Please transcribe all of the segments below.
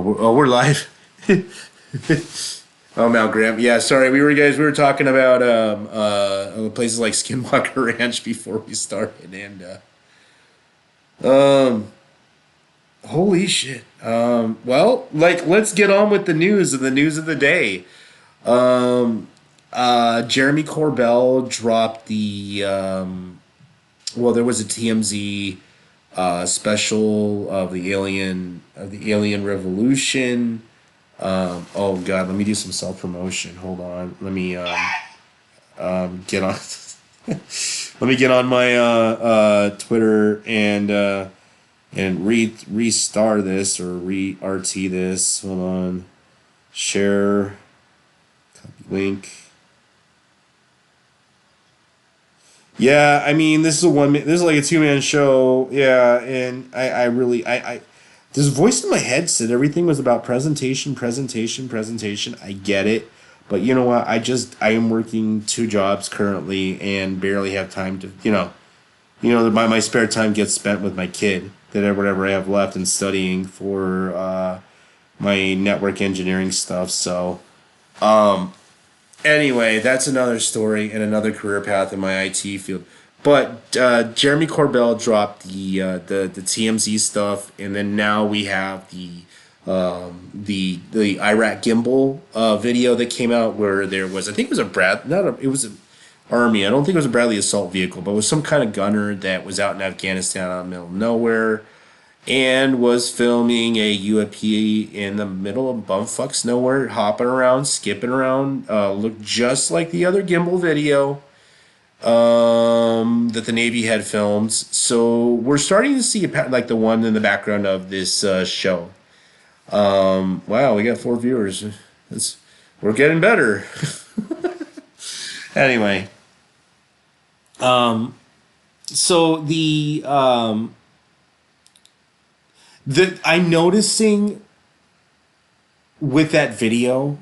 We're live. Oh, Mount Graham. Yeah, sorry. We were talking about places like Skinwalker Ranch before we started, and um, holy shit. Well, like, let's get on with the news of the day. Um, Jeremy Corbell dropped well, there was a TMZ special of the Alien Revolution. Oh God, let me do some self promotion. Hold on, let me get on. Let me get on my Twitter and restar this or re RT this. Hold on, share, copy link. Yeah, I mean, this is this is like a two-man show. Yeah, and I really, this voice in my head said everything was about presentation, presentation, presentation. I get it, but you know what? I am working two jobs currently and barely have time to, my spare time gets spent with my kid, that whatever I have left and studying for my network engineering stuff. So, anyway, that's another story and another career path in my IT field. But Jeremy Corbell dropped the TMZ stuff, and then now we have the Iraq gimbal video that came out where there was, I think it was a Brad not a it was an army. I don't think it was a Bradley assault vehicle, but it was some kind of gunner that was out in Afghanistan out in the middle of nowhere and was filming a UAP in the middle of bumfucks nowhere, hopping around, skipping around, looked just like the other gimbal video that the Navy had filmed. So we're starting to see a like the one in the background of this show. Wow, we got 4 viewers. We're getting better. Anyway, so I'm noticing with that video,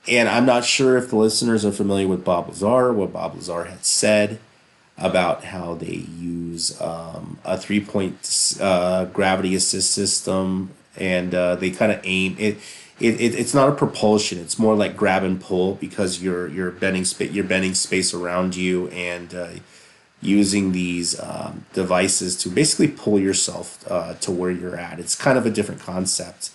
and I'm not sure if the listeners are familiar with Bob Lazar, what Bob Lazar had said about how they use a 3-point gravity assist system, and they kind of aim it. It's not a propulsion; it's more like grab and pull because you're bending space around you and using these devices to basically pull yourself to where you're at. It's kind of a different concept.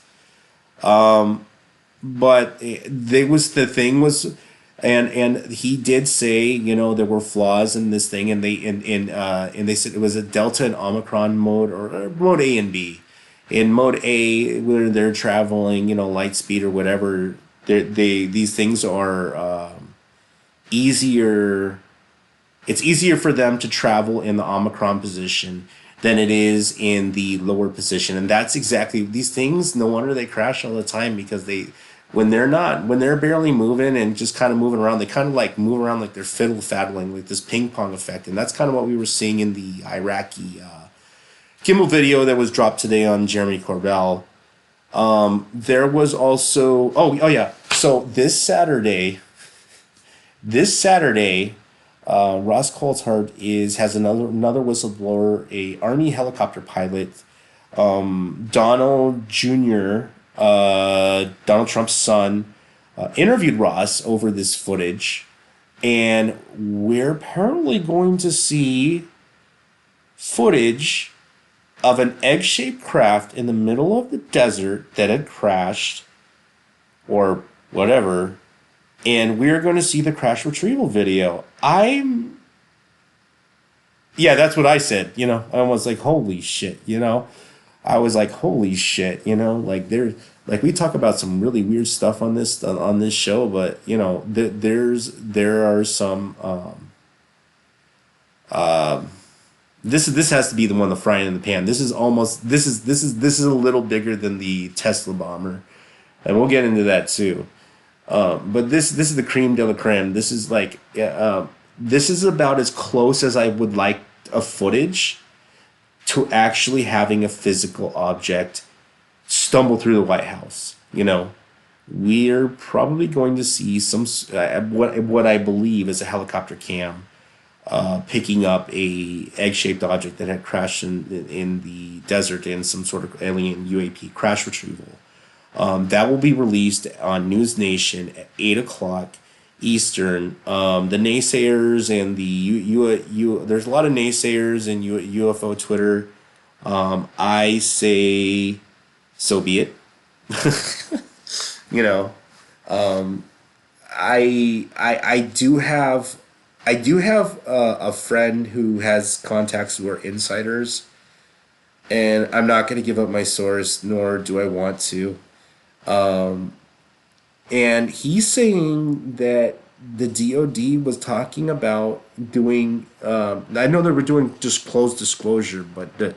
But the thing was, and he did say, there were flaws in this thing, and they said it was a Delta and Omicron mode, or mode A and B. In mode A, where they're traveling, light speed or whatever, these things are easier. It's easier for them to travel in the Omicron position than it is in the lower position. And that's exactly these things. No wonder they crash all the time, because when they're barely moving and just kind of moving around, they kind of like move around like they're fiddle faddling, like this ping pong effect. And that's kind of what we were seeing in the Iraqi gimbal video that was dropped today on Jeremy Corbell. There was also, oh yeah. So this Saturday, Ross Coulthard has another whistleblower, a Army helicopter pilot, Donald Jr., Donald Trump's son, interviewed Ross over this footage, and we're apparently going to see footage of an egg-shaped craft in the middle of the desert that had crashed, or whatever. And we're going to see the crash retrieval video. Yeah, that's what I said. I was like, holy shit. I was like, holy shit. Like we talk about some really weird stuff on this show, but there are some. This has to be the one, the frying in the pan. This is a little bigger than the Tesla bomber, and we'll get into that too. But this is the creme de la creme. This is like this is about as close as I would like a footage to actually having a physical object stumble through the White House. We're probably going to see some what I believe is a helicopter cam picking up a egg-shaped object that had crashed in the desert in some sort of alien UAP crash retrieval. That will be released on News Nation at 8 o'clock Eastern. The naysayers and there's a lot of naysayers in UFO Twitter. I say, so be it. You know, I do have a friend who has contacts who are insiders, and I'm not going to give up my source, nor do I want to. And he's saying that the DoD was talking about doing. I know they were doing just closed disclosure, but the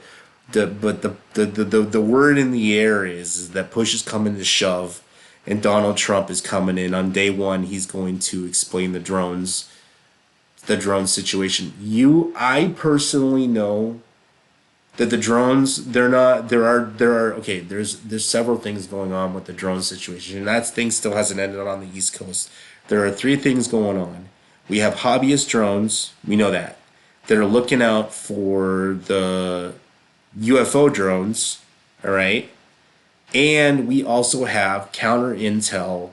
word in the air is that push is coming to shove, and Donald Trump is coming in on day one. He's going to explain the drone situation. I personally know that the drones, there are okay, there's several things going on with the drone situation, and that thing still hasn't ended on the East Coast. There are three things going on. We have hobbyist drones, we know that are looking out for the UFO drones, all right? And we also have counter intel.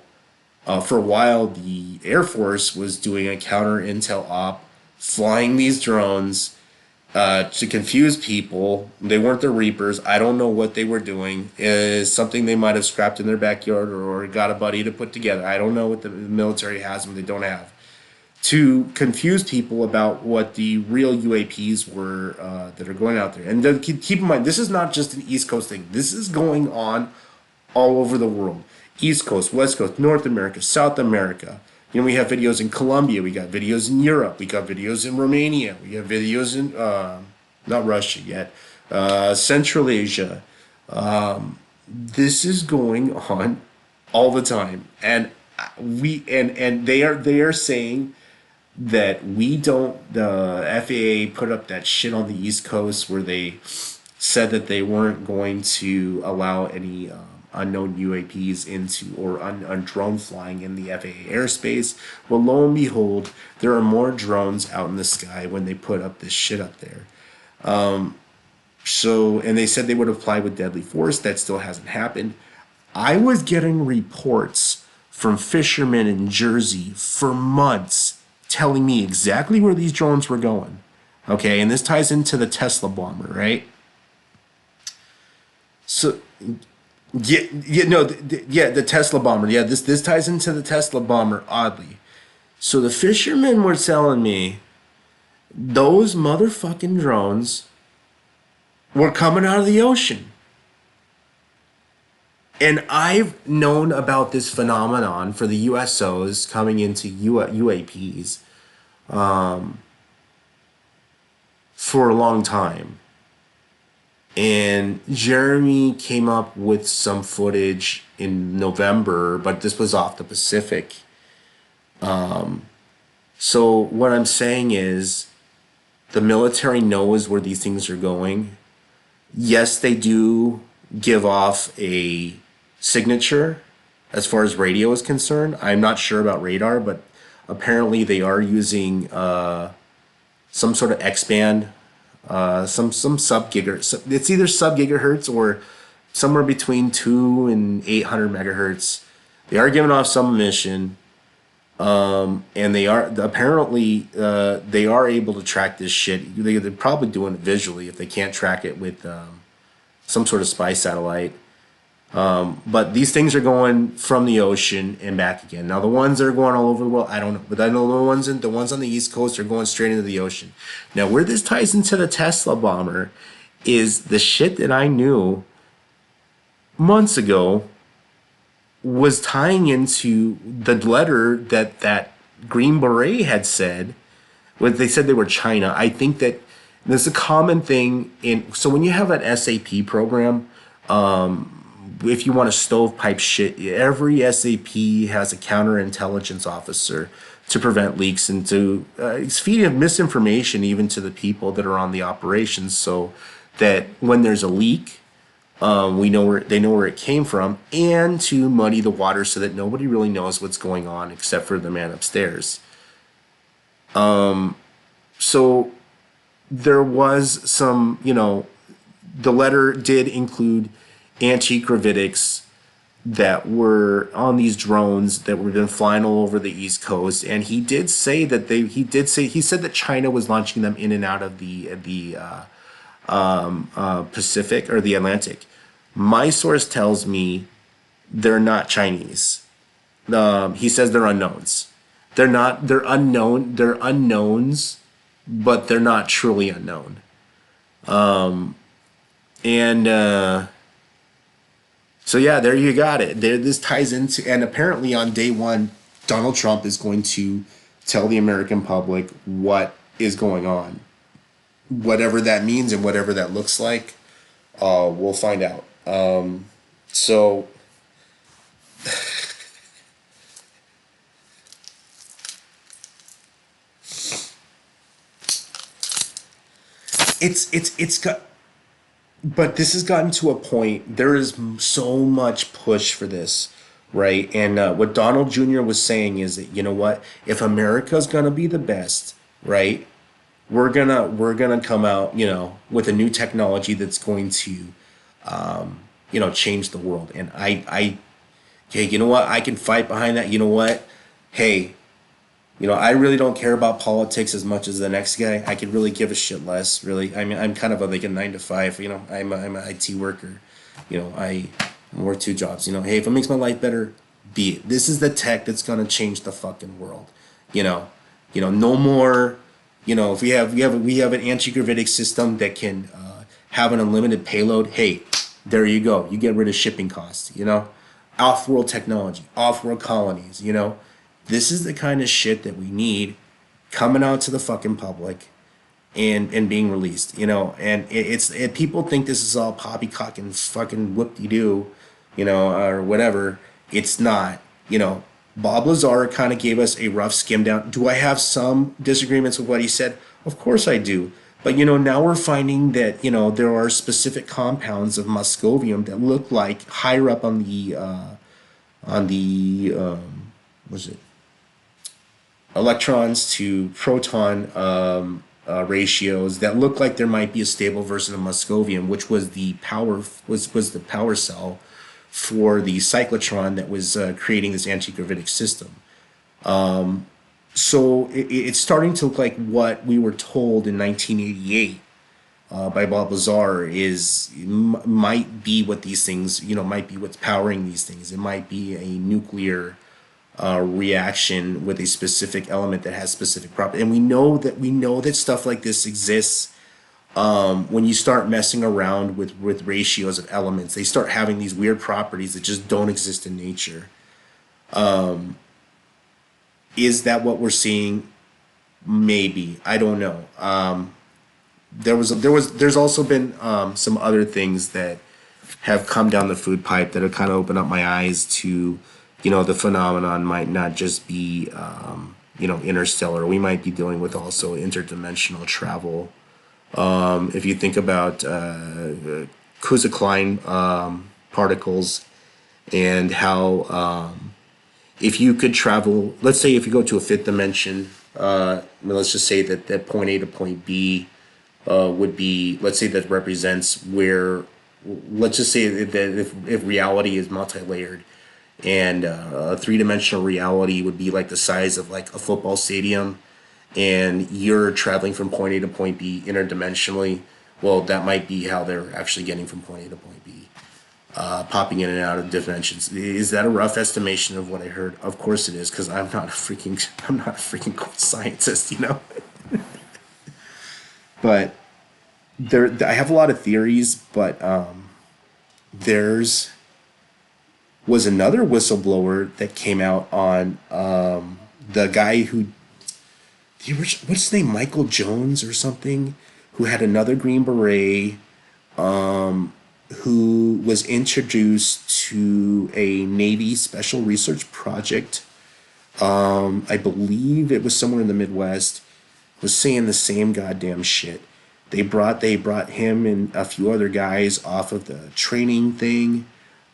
For a while, the Air Force was doing a counter intel op, flying these drones to confuse people. They weren't the Reapers. I don't know what they were doing. It's something they might have scrapped in their backyard or got a buddy to put together. I don't know what the military has and they don't have. To confuse people about what the real UAPs were that are going out there. And keep in mind, this is not just an East Coast thing. This is going on all over the world. East Coast, West Coast, North America, South America. You know, we have videos in Colombia, we got videos in Europe, we got videos in Romania, we have videos in, not Russia yet, Central Asia. This is going on all the time. And they are saying that we don't, the FAA put up that shit on the East Coast where they said that they weren't going to allow any unknown UAPs into or on drone flying in the FAA airspace. Well, lo and behold, there are more drones out in the sky when they put up this shit up there. And they said they would apply with deadly force. That still hasn't happened. I was getting reports from fishermen in Jersey for months telling me exactly where these drones were going. Okay, and this ties into the Tesla bomber, right? So, the Tesla bomber. Yeah, this ties into the Tesla bomber, oddly. So the fishermen were telling me those motherfucking drones were coming out of the ocean. And I've known about this phenomenon for the USOs coming into UAPs for a long time. And Jeremy came up with some footage in November, but this was off the Pacific. So what I'm saying is the military knows where these things are going. Yes, they do give off a signature as far as radio is concerned. I'm not sure about radar, but apparently they are using some sort of X-band, some sub gigahertz. It's either sub gigahertz or somewhere between 2 and 800 megahertz. They are giving off some emission, and they are apparently they are able to track this shit. They're probably doing it visually if they can't track it with some sort of spy satellite. But these things are going from the ocean and back again. Now the ones that are going all over the world, I don't know, but I know the ones on the East Coast are going straight into the ocean. Now where this ties into the Tesla bomber is the shit that I knew months ago was tying into the letter that Green Beret had said when they said they were China. I think that there's a common thing so when you have an SAP program, if you want to stovepipe shit, every SAP has a counterintelligence officer to prevent leaks and to feed misinformation even to the people that are on the operations, so that when there's a leak, they know where it came from, and to muddy the water so that nobody really knows what's going on except for the man upstairs. So there was some, the letter did include anti-gravitics that were on these drones that were been flying all over the East Coast, and he did say that he said that China was launching them in and out of the Pacific or the Atlantic. My source tells me they're not Chinese. He says they're unknowns. They're not. They're unknown. They're unknowns, but they're not truly unknown. And so yeah, there you got it. There, this ties into, and apparently on day one, Donald Trump is going to tell the American public what is going on, whatever that means and whatever that looks like. We'll find out. So it's got, but this has gotten to a point. There is so much push for this, right? And what Donald Jr. was saying is that, you know what, if America's gonna be the best, right? We're gonna come out, with a new technology that's going to, change the world. And hey, you know what? I can fight behind that. You know what? Hey, I really don't care about politics as much as the next guy. I could really give a shit less, really. I mean, I'm kind of like a 9 to 5, I'm an IT worker. I work two jobs. Hey, if it makes my life better, be it. This is the tech that's gonna change the fucking world. You know, no more, if we have an anti-gravitic system that can have an unlimited payload, hey, there you go. You get rid of shipping costs, off-world technology, off-world colonies, this is the kind of shit that we need coming out to the fucking public and being released, and people think this is all poppycock and fucking whoop-de-doo, or whatever. It's not. Bob Lazar kind of gave us a rough skim down. Do I have some disagreements with what he said? Of course I do. But now we're finding that there are specific compounds of muscovium that look like higher up on the was it electrons to proton ratios that look like there might be a stable version of muscovium, which was the power cell for the cyclotron that was creating this anti-gravitic system. So it's starting to look like what we were told in 1988 by Bob Lazar might be what these things, might be what's powering these things. It might be a nuclear reaction with a specific element that has specific properties. And we know that stuff like this exists. When you start messing around with ratios of elements, they start having these weird properties that just don't exist in nature. Is that what we're seeing? Maybe. I don't know. There's also been some other things that have come down the food pipe that have kind of opened up my eyes to, the phenomenon might not just be, interstellar. We might be dealing with also interdimensional travel. If you think about Kusa-Klein particles and how if you could travel, let's say if you go to a fifth dimension, let's just say that point A to point B would be, let's say that represents where, let's just say that if reality is multi-layered, and a three-dimensional reality would be like the size of like a football stadium, and you're traveling from point A to point B interdimensionally. Well, that might be how they're actually getting from point A to point B, popping in and out of dimensions. Is that a rough estimation of what I heard? Of course it is, because I'm not a freaking cool scientist, But I have a lot of theories, but there's was another whistleblower that came out on the guy who, what's his name, Michael Jones or something, who had another Green Beret, who was introduced to a Navy special research project. I believe it was somewhere in the Midwest, was saying the same goddamn shit. They brought him and a few other guys off of the training thing,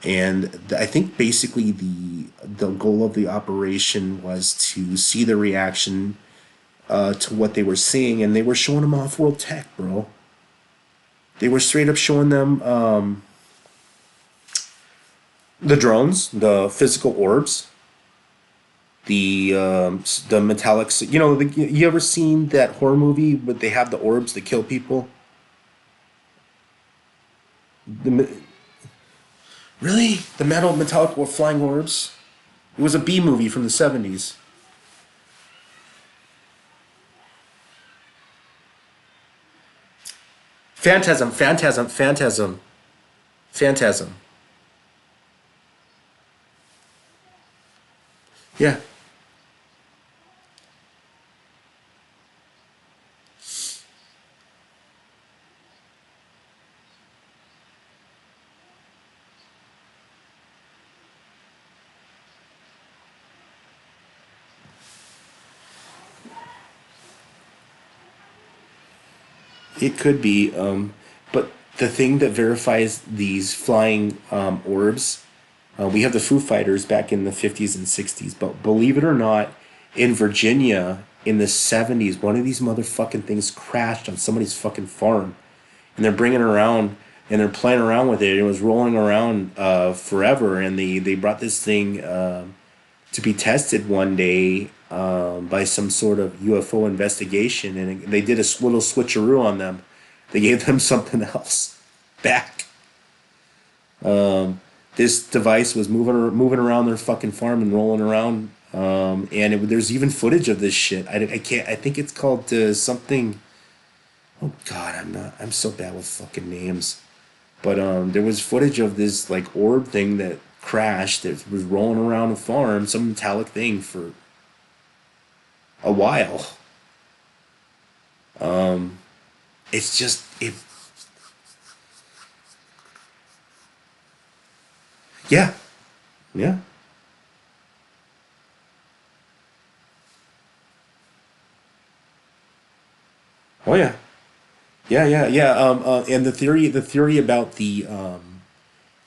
and I think basically the goal of the operation was to see the reaction to what they were seeing, and they were showing them off-world tech, bro. They were straight up showing them The drones, the physical orbs, the metallics. You know, you ever seen that horror movie where they have the orbs that kill people? The, really, the metallic or flying orbs. It was a B movie from the 70s. Phantasm, phantasm, phantasm, phantasm. Yeah, it could be. But the thing that verifies these flying orbs, we have the Foo Fighters back in the 50s and 60s, but believe it or not, in Virginia in the 70s, one of these motherfucking things crashed on somebody's fucking farm. And they're bringing it around and they're playing around with it. It was rolling around forever. And they brought this thing to be tested one day by some sort of UFO investigation. And they did a little switcheroo on them. They gave them something else back. This device was moving around their fucking farm and rolling around. There's even footage of this shit. I can't. I think it's called something. Oh God, I'm so bad with fucking names. But there was footage of this like orb thing that crashed. That was rolling around a farm, some metallic thing for a while. It's just it. Yeah, yeah. Oh yeah. Yeah, yeah, yeah. And the theory about the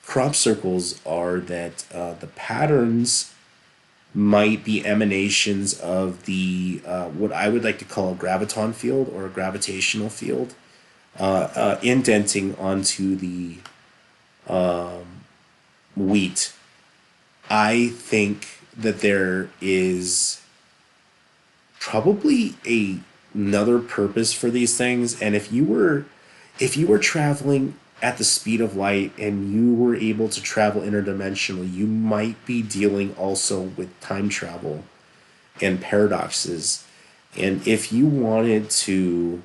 crop circles are that the patterns might be emanations of the what I would like to call a graviton field or a gravitational field, indenting onto the wheat. I think that there is probably another purpose for these things, and if you were traveling at the speed of light and you were able to travel interdimensionally, you might be dealing also with time travel and paradoxes. And if you wanted to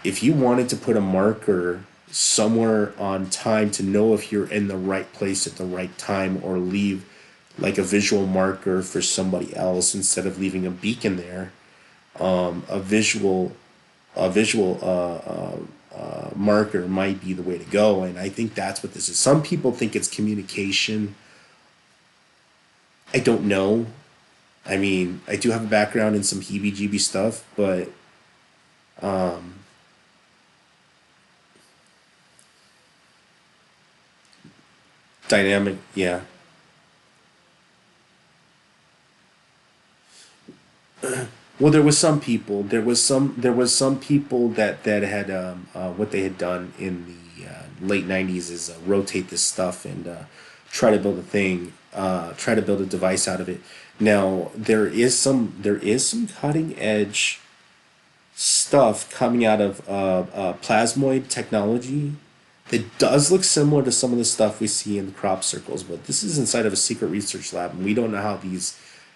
put a marker somewhere on time to know if you're in the right place at the right time, or leave like a visual marker for somebody else instead of leaving a beacon there, a visual marker might be the way to go. And I think that's what this is. Some people think it's communication. I don't know. I mean, I do have a background in some heebie-jeebie stuff, but dynamic, yeah. Well, there was some people that had what they had done in the late 90s is rotate this stuff and try to build a thing, try to build a device out of it. Now there is some cutting edge stuff coming out of plasmoid technology that does look similar to some of the stuff we see in the crop circles, but this is inside of a secret research lab, and we don't know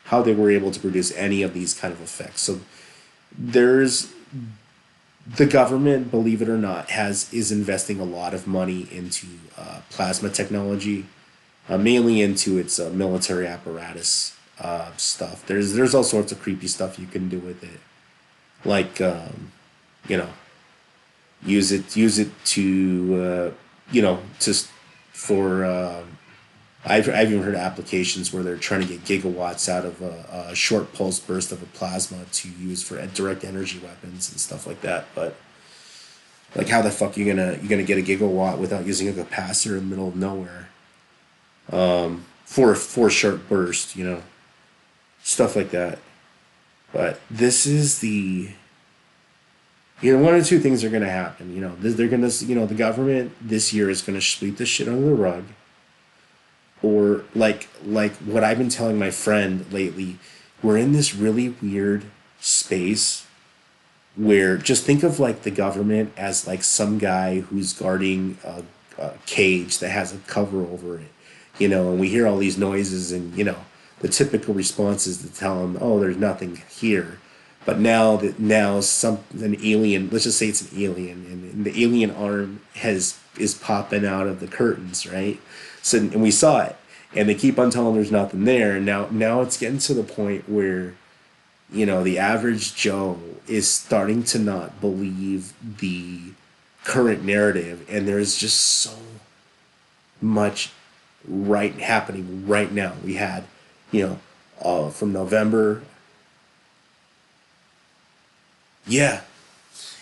how they were able to produce any of these kind of effects. So there's the government, believe it or not, has is investing a lot of money into plasma technology, mainly into its military apparatus stuff. There's all sorts of creepy stuff you can do with it, like you know, use it to just for. I've even heard of applications where they're trying to get gigawatts out of a short pulse burst of a plasma to use for direct energy weapons and stuff like that. But like, how the fuck you gonna get a gigawatt without using a capacitor in the middle of nowhere for a short burst? Stuff like that. But this is one or two things are gonna happen. They're gonna the government this year is gonna sweep this shit under the rug. or like what I've been telling my friend lately, we're in this really weird space where just think of like the government as like some guy who's guarding a cage that has a cover over it, and we hear all these noises, and the typical response is to tell him, oh, there's nothing here. But now some an alien, let's just say it's an alien, and the alien arm has is popping out of the curtains, right? So, and we saw it, and they keep on telling there's nothing there, and now it's getting to the point where the average Joe is starting to not believe the current narrative, and there's just so much right happening right now. We had, you from November, yeah,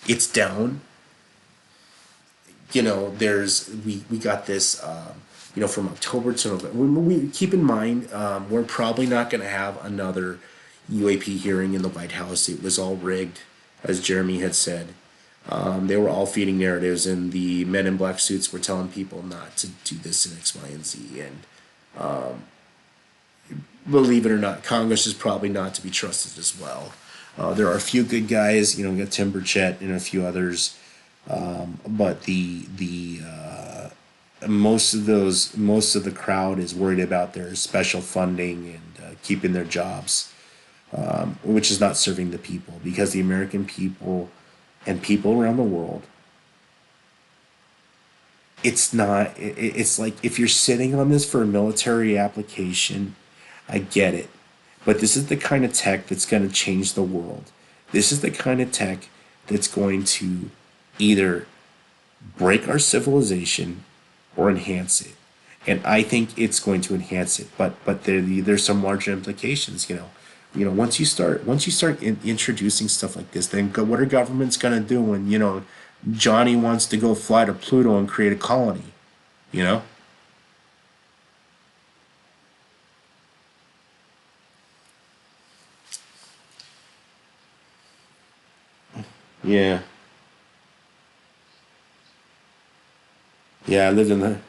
it's down. There's we got this, from October to November. We keep in mind, we're probably not going to have another UAP hearing in the White House. It was all rigged, as Jeremy had said. They were all feeding narratives, and the men in black suits were telling people not to do this in X, Y, and Z. And believe it or not, Congress is probably not to be trusted as well. There are a few good guys, we got Tim Burchett and a few others, but most of the crowd is worried about their special funding and keeping their jobs, which is not serving the people, because the American people and people around the world, it's like, if you're sitting on this for a military application, I get it. But this is the kind of tech that's going to change the world. This is the kind of tech that's going to either break our civilization or enhance it. And I think it's going to enhance it. But there's some larger implications. Once you start introducing stuff like this, then what are governments going to do when Johnny wants to go fly to Pluto and create a colony? You know? Yeah. Yeah, I lived in the.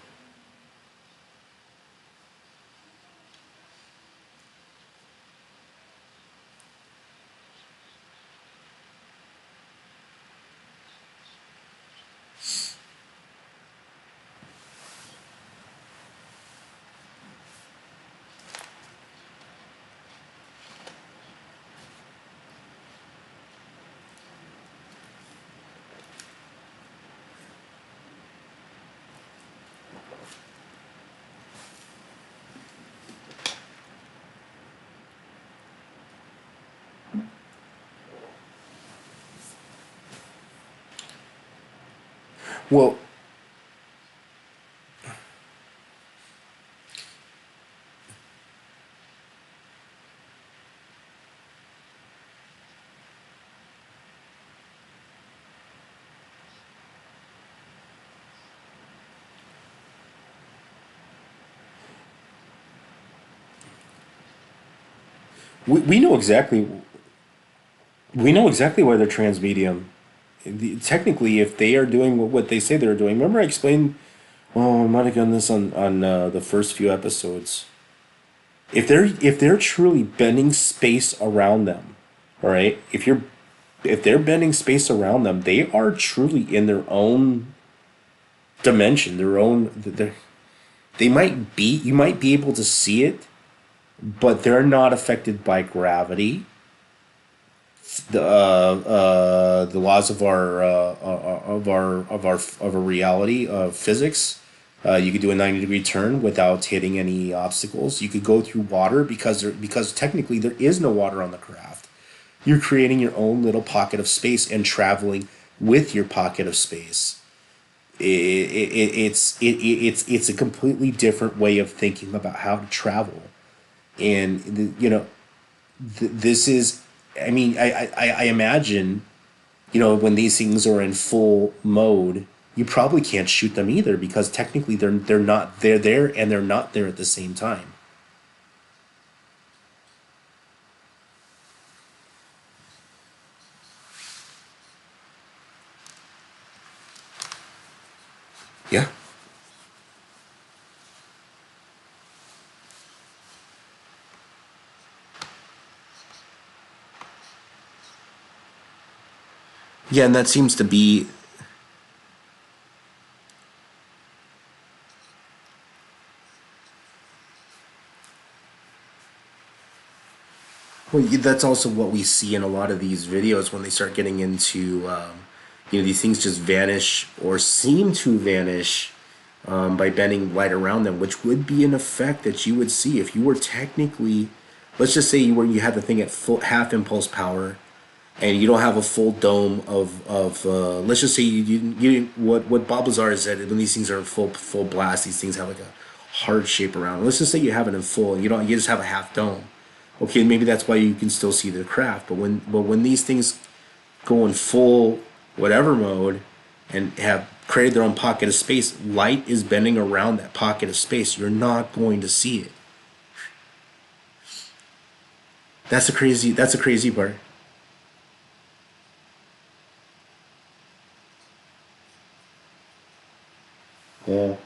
Well, we know exactly. We know exactly why they're transmedium. Technically, if they are doing what they say they're doing, remember I explained. Oh, I might have done this on the first few episodes. If they're truly bending space around them, all right. If they're bending space around them, they are truly in their own dimension, their own. They might be. You might be able to see it, but they're not affected by gravity, the laws of our reality of physics. You could do a 90-degree turn without hitting any obstacles. You could go through water because technically there is no water on the craft. You're creating your own little pocket of space and traveling with your pocket of space. It's a completely different way of thinking about how to travel, and this is. I mean, I imagine, when these things are in full mode, you probably can't shoot them either, because technically they're there and they're not there at the same time. Yeah. Yeah, and that seems to be. Well, that's also what we see in a lot of these videos when they start getting into, these things just vanish or seem to vanish by bending light around them, which would be an effect that you would see if you were technically, let's just say you had the thing at full half impulse power, and you don't have a full dome of let's just say what Bob Lazar has said, when these things are in full blast, these things have like a hard shape around. Let's just say you have it in full and you just have a half dome. Okay, maybe that's why you can still see the craft. But when these things go in full whatever mode and have created their own pocket of space, light is bending around that pocket of space. You're not going to see it. That's a crazy part. Yeah.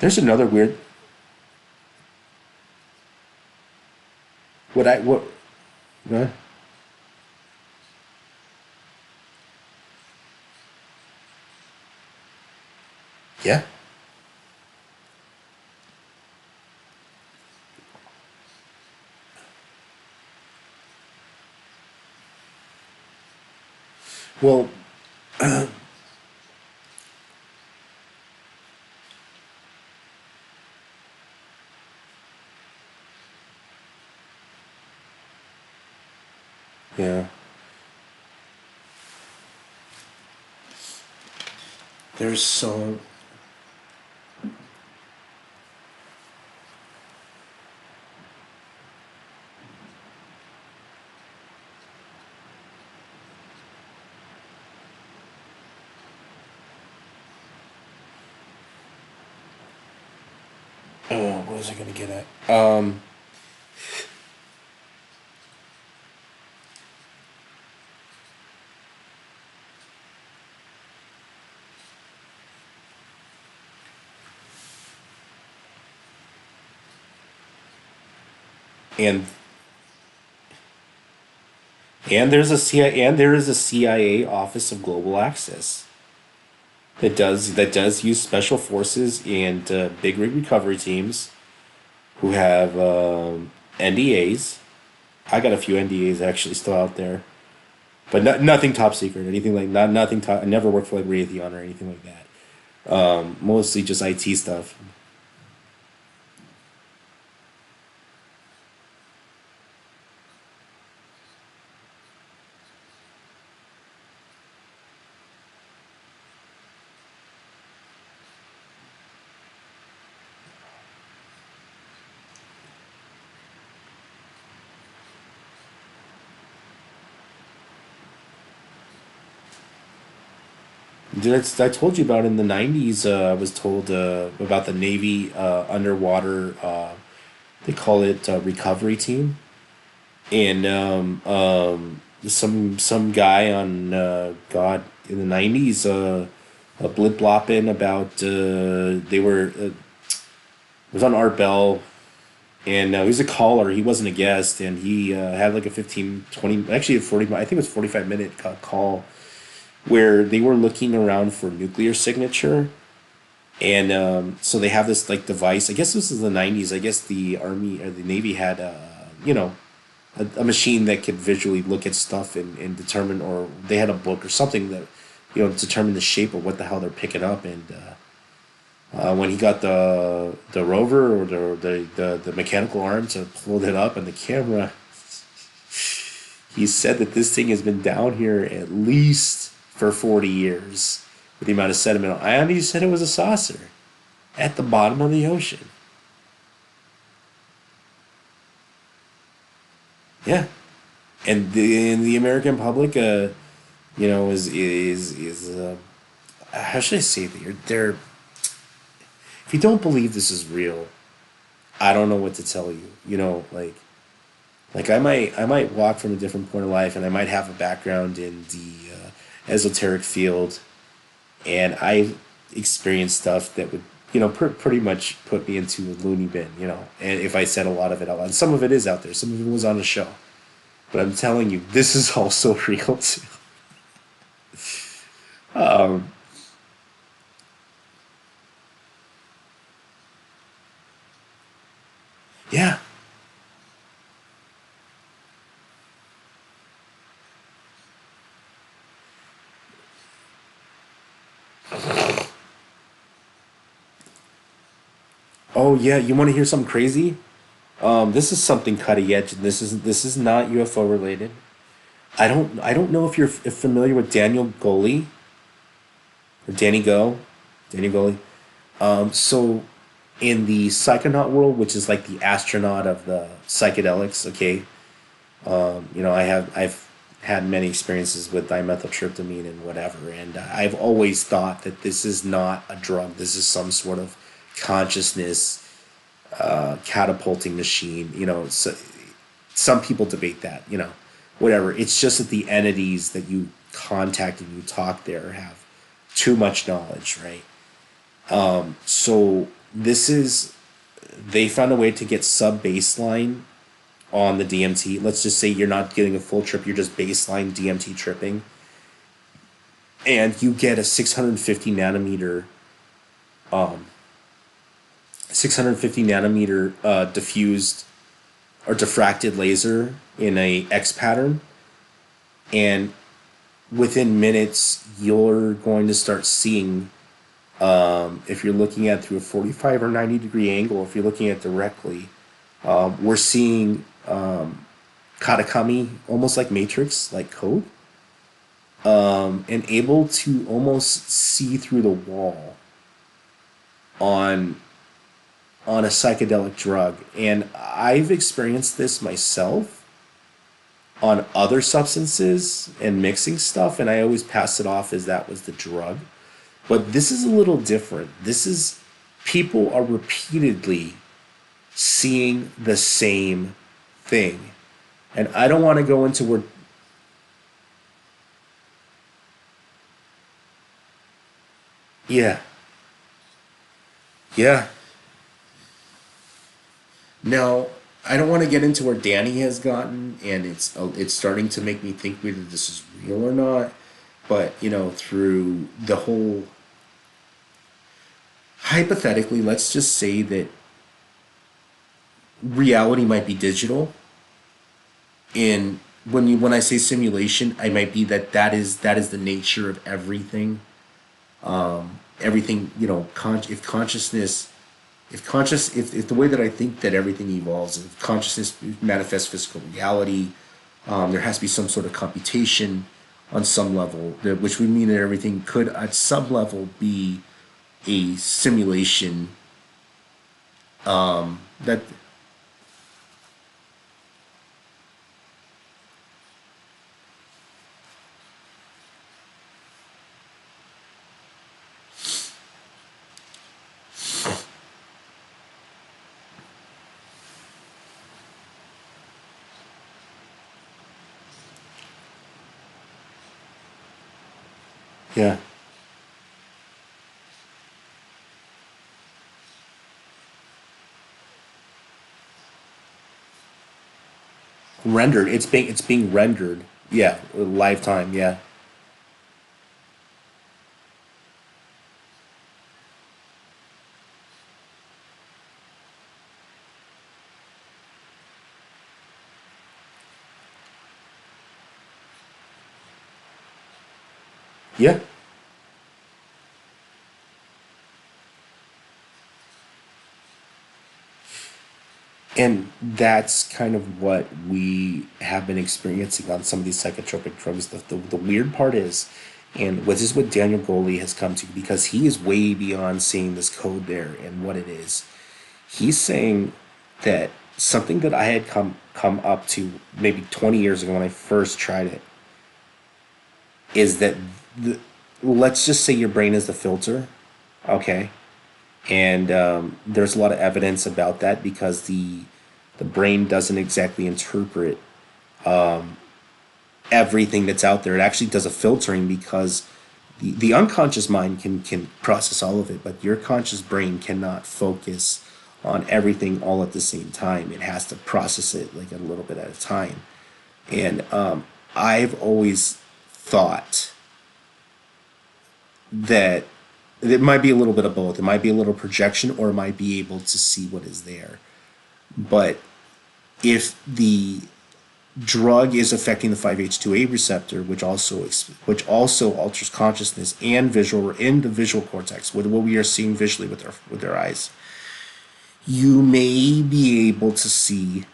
There's another weird. What? Huh? Yeah. Well, yeah. There's so. What was I gonna get at? And there is a CIA Office of Global Access that does use special forces and big rig recovery teams who have NDAs. I got a few NDAs actually still out there, but nothing top secret, anything like nothing top. I never worked for like Raytheon or anything like that. Mostly just IT stuff. I told you about in the '90s. I was told about the Navy underwater. They call it recovery team, and some guy on God in the '90s blip blopping about they were it was on Art Bell, and he was a caller. He wasn't a guest, and he had like a 15 20 actually a 40, I think it was 45-minute call where they were looking around for nuclear signature. And so they have this like device. I guess this is the '90s. I guess the Army or the Navy had a machine that could visually look at stuff and determine, or they had a book or something that determine the shape of what the hell they're picking up. And when he got the rover or the mechanical arm to pull it up and the camera, he said that this thing has been down here at least for 40 years with the amount of sediment. And he said it was a saucer at the bottom of the ocean. Yeah, and the American public, is how should I say that? They're if you don't believe this is real, I don't know what to tell you. Like I might walk from a different point of life, and I might have a background in the esoteric field, and I experienced stuff that would, pretty much put me into a loony bin, and if I said a lot of it out loud. Some of it is out there, some of it was on the show. But I'm telling you, this is also real too. Yeah. Oh yeah, you want to hear something crazy? This is something cutting edge, and this is not UFO related. I don't know if you're familiar with Daniel Goley or Danny Go, Daniel Goley. So in the psychonaut world, which is like the astronaut of the psychedelics, okay, I've had many experiences with dimethyltryptamine and whatever, and I've always thought that this is not a drug. This is some sort of consciousness catapulting machine. So some people debate that. Whatever. It's just that the entities that you contact and you talk there have too much knowledge, right? So this is they found a way to get sub baseline on the DMT. Let's just say you're not getting a full trip, you're just baseline DMT tripping, and you get a 650 nanometer diffused or diffracted laser in a X pattern, and within minutes you're going to start seeing, if you're looking at through a 45 or 90 degree angle, if you're looking at directly, we're seeing katakami, almost like matrix like code, and able to almost see through the wall on a psychedelic drug. And I've experienced this myself on other substances and mixing stuff, and I always pass it off as that was the drug. But this is a little different. This is people are repeatedly seeing the same thing. And I don't want to go into where. Yeah, yeah. Now, I don't want to get into where Danny has gotten, and it's starting to make me think whether this is real or not. But through the whole, hypothetically, let's just say that reality might be digital. And when I say simulation, I might be that is the nature of everything. Everything, if consciousness, if the way that I think that everything evolves, if consciousness manifests physical reality, there has to be some sort of computation on some level, which would mean that everything could at some level be a simulation. That Yeah, rendered. It's being rendered. Yeah, lifetime. Yeah, yeah. And that's kind of what we have been experiencing on some of these psychotropic drugs. The weird part is, and what is what Daniel Goley has come to, because he is way beyond seeing this code there and what it is. He's saying that something that I had come up to maybe 20 years ago when I first tried it is that the, let's just say your brain is the filter, okay? And there's a lot of evidence about that because the brain doesn't exactly interpret everything that's out there. It actually does a filtering because The unconscious mind can process all of it, but your conscious brain cannot focus on everything all at the same time. It has to process it like a little bit at a time. And I've always thought that it might be a little bit of both. It might be a little projection, or it might be able to see what is there. But if the drug is affecting the 5-HT2A receptor, which also alters consciousness and visual in the visual cortex, with what we are seeing visually with our eyes, you may be able to see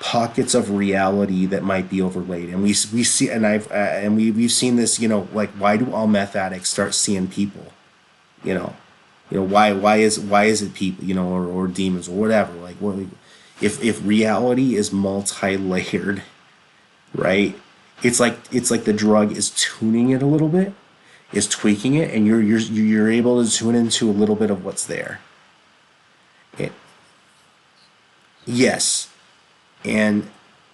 pockets of reality that might be overlaid. And we see, and we've seen this. Like, why do all meth addicts start seeing people? You know, why is it people? Or demons or whatever. Like, what if reality is multi-layered, right? It's like the drug is tuning it a little bit, is tweaking it, and you're able to tune into a little bit of what's there. It, yes, and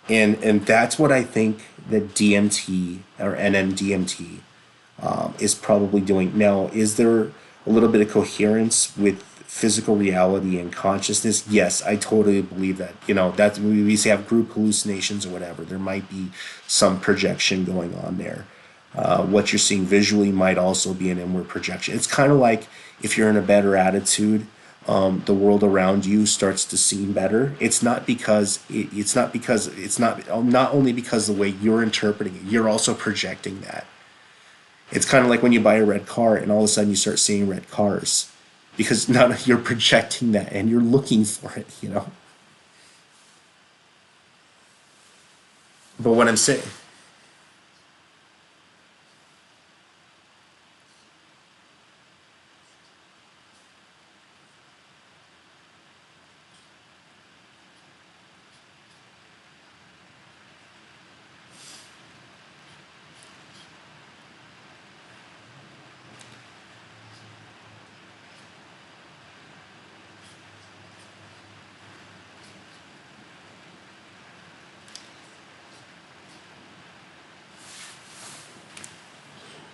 and that's what I think that DMT or NMDMT is probably doing. Now, is there a little bit of coherence with physical reality and consciousness? Yes, I totally believe that. That we say have group hallucinations or whatever. There might be some projection going on there. What you're seeing visually might also be an inward projection. It's kind of like if you're in a better attitude, the world around you starts to seem better. It's not only because the way you're interpreting it, you're also projecting that. It's kind of like when you buy a red car and all of a sudden you start seeing red cars, because now you're projecting that and you're looking for it. But what I'm saying,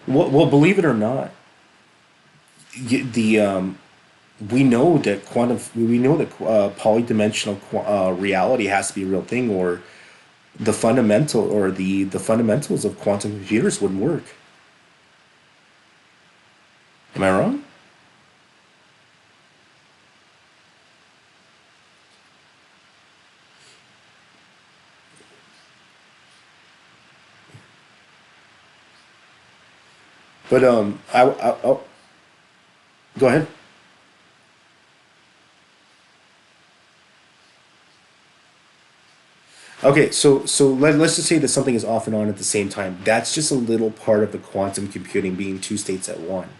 well, believe it or not, the we know that polydimensional reality has to be a real thing, or the fundamentals of quantum computers wouldn't work. Am I wrong? But go ahead. Okay, so let's just say that something is off and on at the same time. That's just a little part of the quantum computing being two states at one.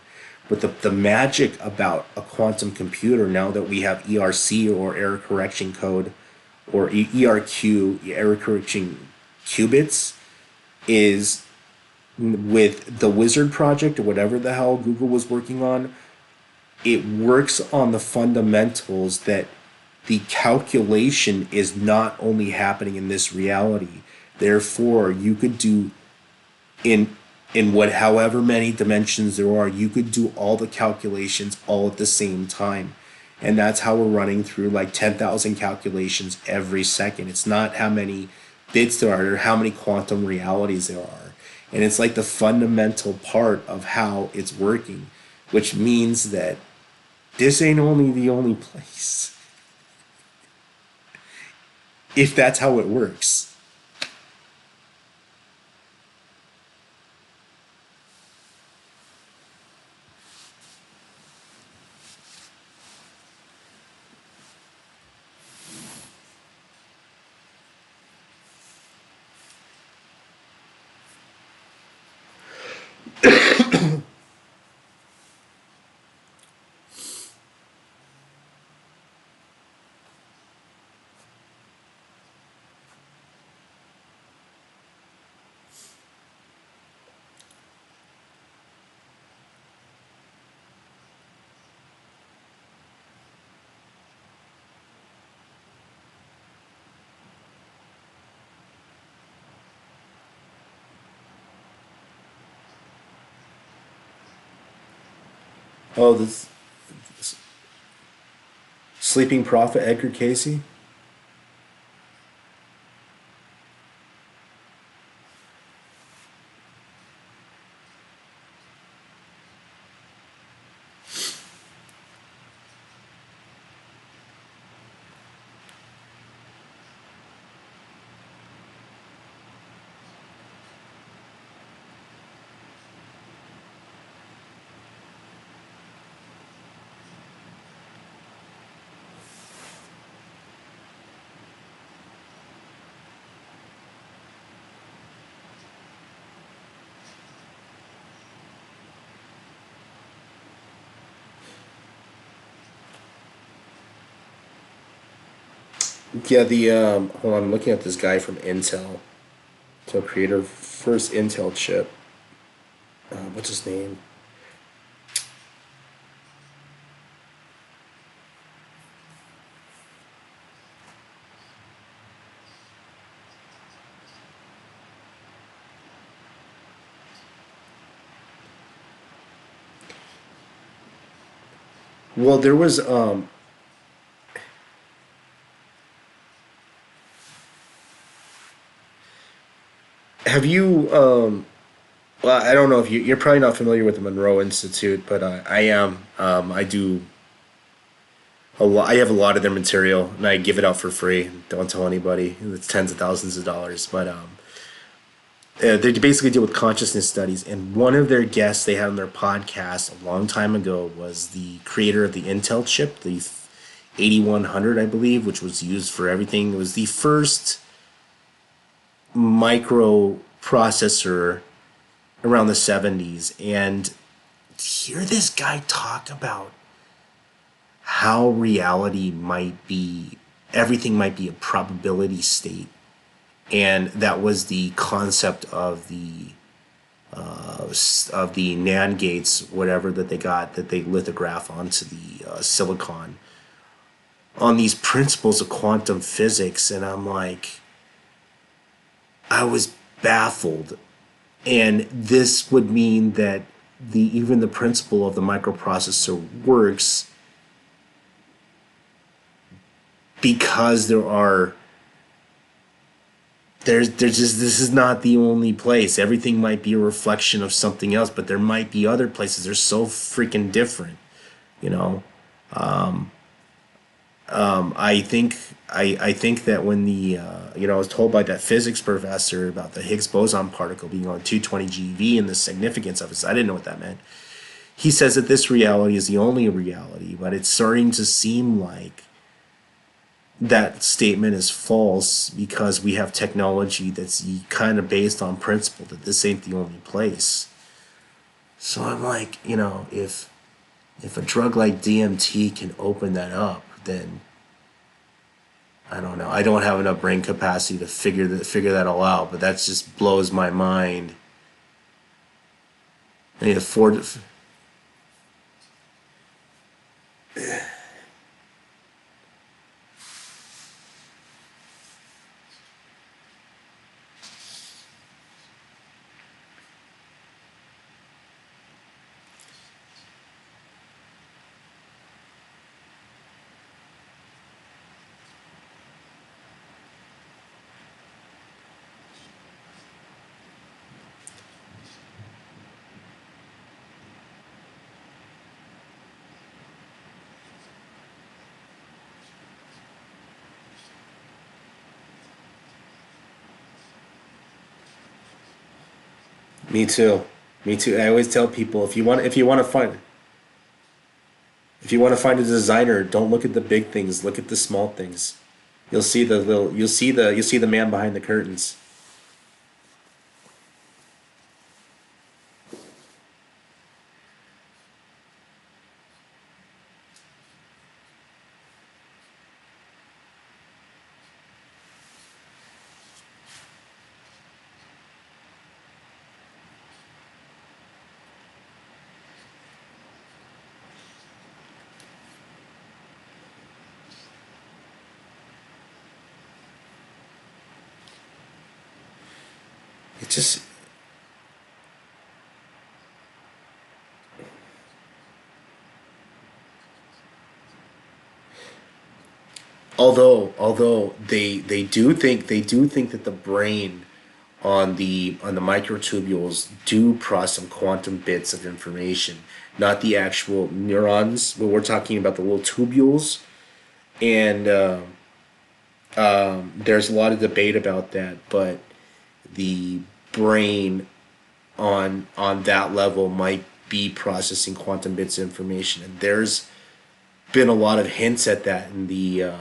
But the magic about a quantum computer, now that we have ERC, or error correction code, or ERQ, error correction qubits, is with the Wizard project or whatever the hell Google was working on. It works on the fundamentals that the calculation is not only happening in this reality. Therefore, you could do in what however many dimensions there are, you could do all the calculations all at the same time. And that's how we're running through like 10,000 calculations every second. It's not how many bits there are or how many quantum realities there are. And it's like the fundamental part of how it's working, which means that this ain't only the only place, if that's how it works. Oh, this Sleeping Prophet, Edgar Casey. Yeah, the hold on, I'm looking at this guy from Intel. So creator first Intel chip. What's his name? Well, there was have you well, I don't know if you're probably not familiar with the Monroe Institute, but I am. I do a lot. I have a lot of their material, and I give it out for free. Don't tell anybody. It's tens of thousands of dollars, but they basically deal with consciousness studies. And one of their guests they had on their podcast a long time ago was the creator of the Intel chip, the 8100, I believe, which was used for everything. It was the first microprocessor around the 70s. And hear this guy talk about how reality might be, everything might be a probability state. And that was the concept of the NAND gates, whatever that they got, that they lithograph onto the silicon on these principles of quantum physics. And I'm like, I was baffled. And this would mean that even the principle of the microprocessor works because there's just, this is not the only place. Everything might be a reflection of something else, but there might be other places. They're so freaking different, you know. I think I think that when I was told by that physics professor about the Higgs boson particle being on 220 GeV and the significance of it, so I didn't know what that meant. He says that this reality is the only reality, but it's starting to seem like that statement is false because we have technology that's kind of based on principle that this ain't the only place. So I'm like, if a drug like DMT can open that up, then I don't know. I don't have enough brain capacity to figure that all out, but that just blows my mind. I need afford. Me too. Me too. I always tell people if you want to find a designer, don't look at the big things. Look at the small things. You'll see the man behind the curtains. It just Although they do think that the brain on the microtubules do process some quantum bits of information, not the actual neurons, but we're talking about the little tubules. And there's a lot of debate about that, but the brain on that level might be processing quantum bits of information, and there's been a lot of hints at that in the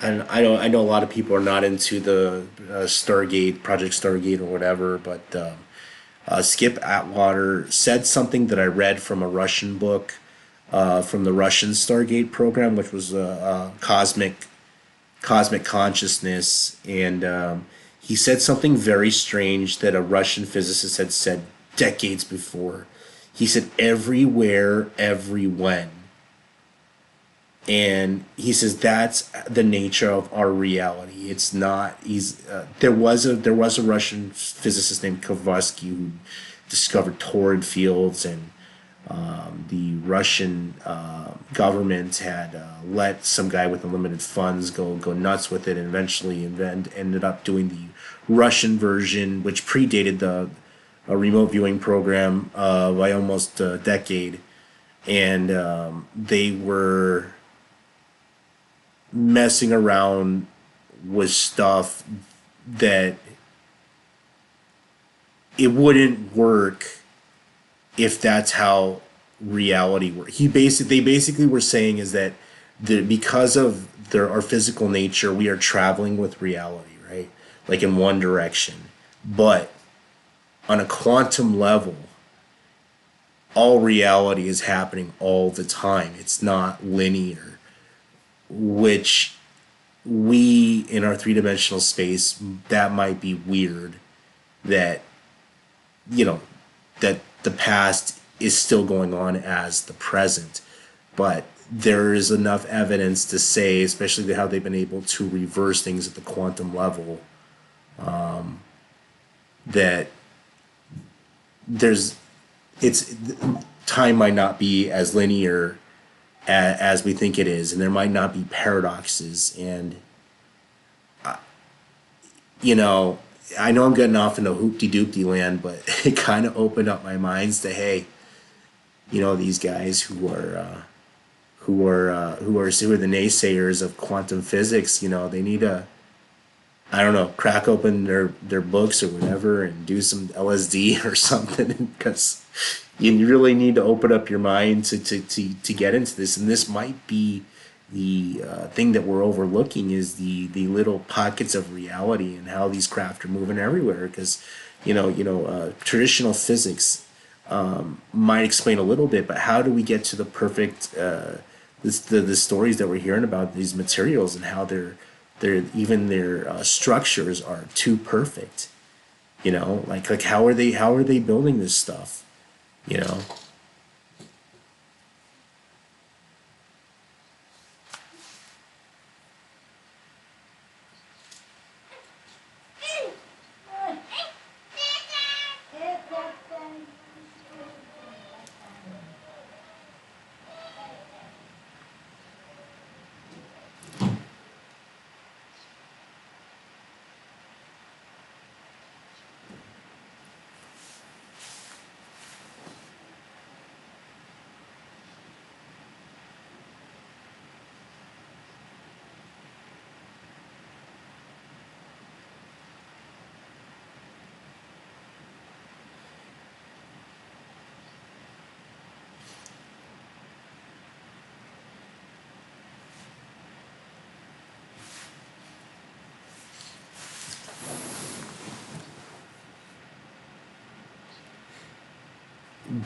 and I know a lot of people are not into the Stargate, Project Stargate, or whatever, but Skip Atwater said something that I read from a Russian book, from the Russian Stargate program, which was cosmic consciousness, and he said something very strange that a Russian physicist had said decades before. He said everywhere, every when. And he says that's the nature of our reality. It's not. There was a Russian physicist named Kavarsky who discovered torrid fields, and the Russian government had let some guy with unlimited funds go nuts with it, and eventually ended up doing the Russian version, which predated the remote viewing program by almost a decade. And they were messing around with stuff that it wouldn't work if that's how reality works. They basically were saying is that because of our physical nature, we are traveling with reality, right? Like in one direction. But on a quantum level, all reality is happening all the time. It's not linear, which we in our three-dimensional space, that might be weird that you know that the past is still going on as the present, but there is enough evidence to say, especially how they've been able to reverse things at the quantum level, that there's it's time might not be as linear as we think it is, and there might not be paradoxes. And you know, I know I'm getting off into hoopty doopty land, but it kind of opened up my minds to, hey, these guys who are the naysayers of quantum physics, they need to, I don't know, crack open their books or whatever and do some LSD or something, because you really need to open up your mind to get into this. And this might be the thing that we're overlooking, is the little pockets of reality and how these craft are moving everywhere. Because traditional physics might explain a little bit, but how do we get to the perfect the stories that we're hearing about these materials, and how even their structures are too perfect? Like how are they building this stuff? You know.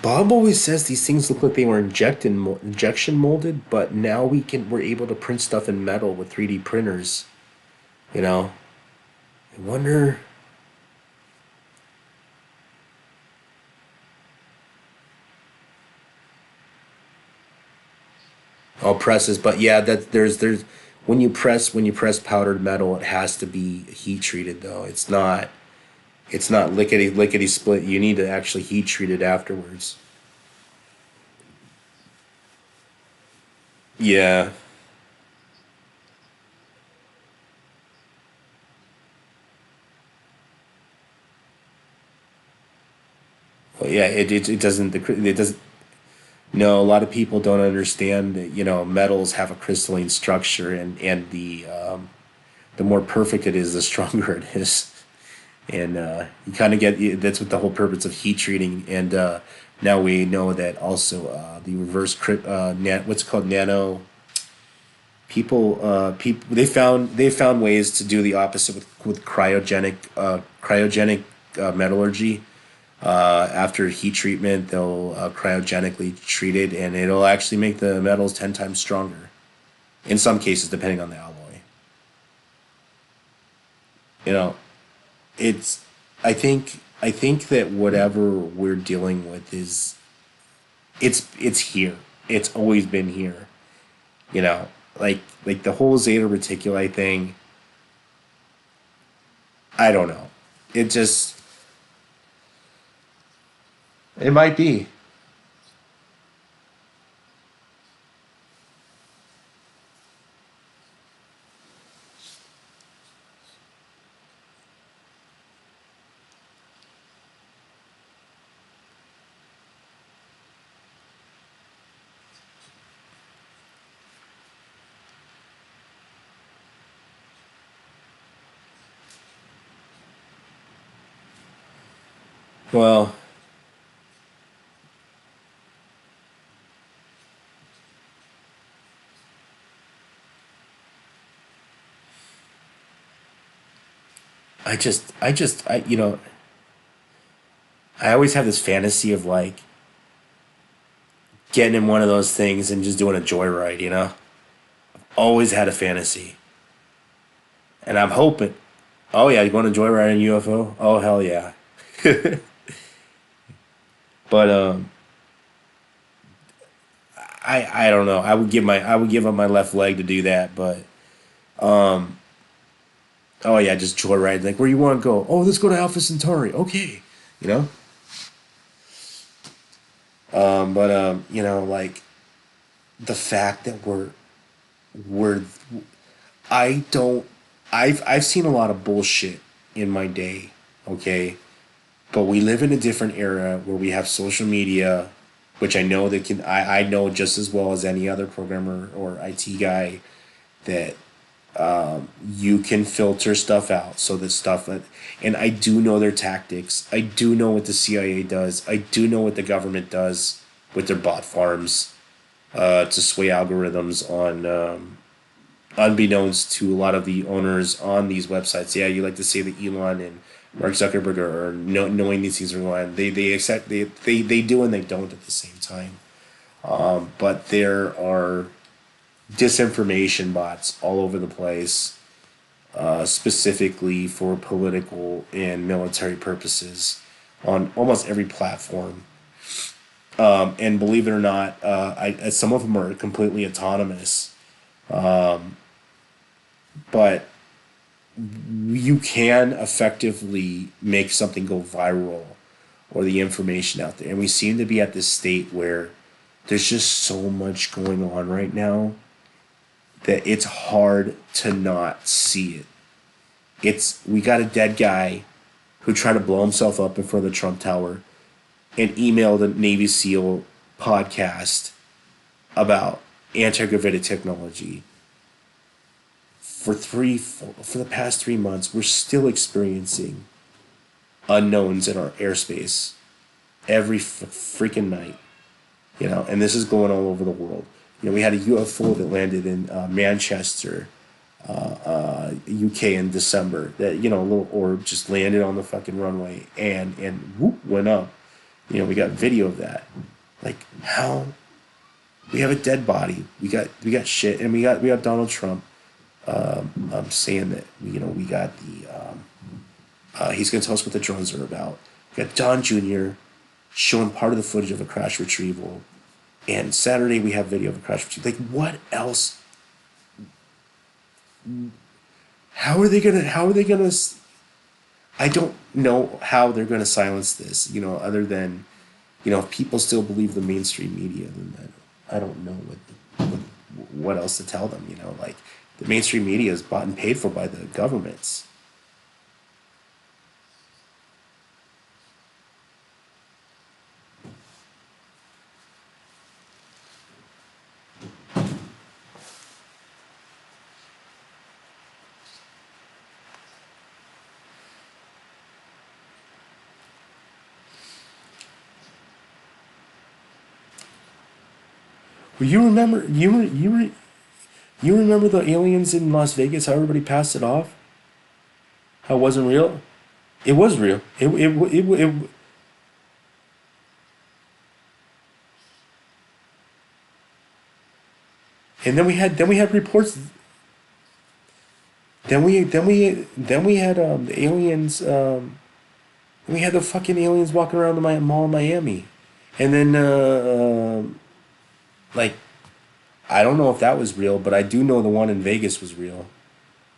Bob always says these things look like they were injection molded, but now we're able to print stuff in metal with 3D printers. You know, I wonder. Oh, presses, but yeah, that there's when you press powdered metal, it has to be heat treated though. It's not lickety lickety split. You need to actually heat treat it afterwards. Yeah. yeah, it doesn't it doesn't. No, a lot of people don't understand that, metals have a crystalline structure, and the more perfect it is, the stronger it is. And you kind of get that's what the whole purpose of heat treating. And now we know that also the reverse what's it called, nano people they found ways to do the opposite with cryogenic metallurgy. After heat treatment, they'll cryogenically treat it, and it'll actually make the metals 10 times stronger. In some cases, depending on the alloy. You know, it's. I think that whatever we're dealing with is it's here. It's always been here. You know, like the whole Zeta Reticuli thing. I don't know. It just it might be. Well, I always have this fantasy of like getting in one of those things and just doing a joyride. Always had a fantasy, and I'm hoping. Oh yeah, you going to joyride in UFO? Oh hell yeah! But I don't know. I would give up my left leg to do that, but oh yeah, just joyride. Like, where you want to go? Oh, let's go to Alpha Centauri. Okay, you know. But like the fact that we're I don't I've seen a lot of bullshit in my day, okay? But we live in a different era where we have social media, which I know just as well as any other programmer or IT guy that you can filter stuff out so that and I do know their tactics. I do know what the CIA does. I do know what the government does with their bot farms to sway algorithms on unbeknownst to a lot of the owners on these websites. Yeah, you like to say that Elon and Mark Zuckerberg are knowing these things are going on. They accept they do and they don't at the same time. But there are disinformation bots all over the place, specifically for political and military purposes, on almost every platform. And believe it or not, some of them are completely autonomous. But you can effectively make something go viral or the information out there. And we seem to be at this state where there's just so much going on right now that it's hard to not see it. We got a dead guy who tried to blow himself up in front of the Trump Tower and emailed a Navy SEAL podcast about anti-gravitic technology. For the past 3 months, we're still experiencing unknowns in our airspace every freaking night. And this is going all over the world. We had a UFO that landed in Manchester, UK in December. That a little orb just landed on the fucking runway and whoop went up. We got video of that. Like, how we have a dead body. We got shit, and we got Donald Trump saying that we got he's gonna tell us what the drones are about. We got Don Jr. showing part of the footage of a crash retrieval, and Saturday we have video of a crash retrieval. Like, what else? How are they gonna I don't know how they're gonna silence this, other than, if people still believe the mainstream media, then I don't know what else to tell them. Like, the mainstream media is bought and paid for by the governments. Well, you remember the aliens in Las Vegas? How everybody passed it off? How it wasn't real? It was real. And then we had reports. Then we had the aliens. We had the fucking aliens walking around the mall in Miami, and then like I don't know if that was real, but I do know the one in Vegas was real.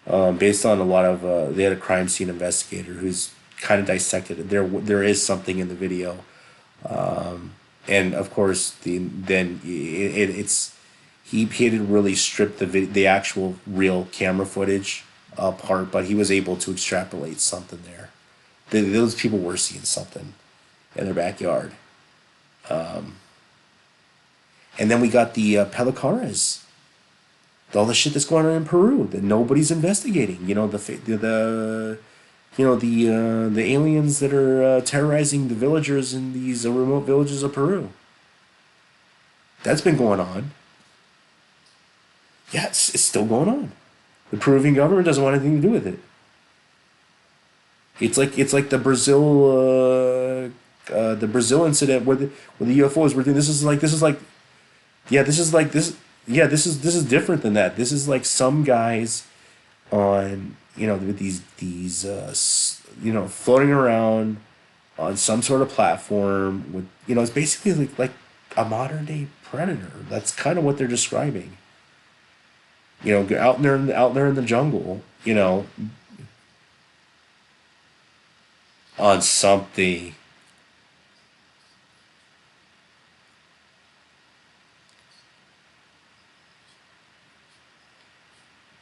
Based on a lot of they had a crime scene investigator who's kind of dissected it. There is something in the video, and of course it's he didn't really strip the actual real camera footage apart, but he was able to extrapolate something there. Those people were seeing something in their backyard, and then we got the Pelicares, all the shit that's going on in Peru that nobody's investigating. You know the aliens that are terrorizing the villagers in these remote villages of Peru. That's been going on. Yeah, it's still going on. The Peruvian government doesn't want anything to do with it. It's like the Brazil incident where the UFOs were doing. This is like yeah this is like this yeah this is different than that. This is like some guys on with these floating around on some sort of platform with it's basically like a modern day predator. That's kind of what they're describing. Out there in the jungle, on something.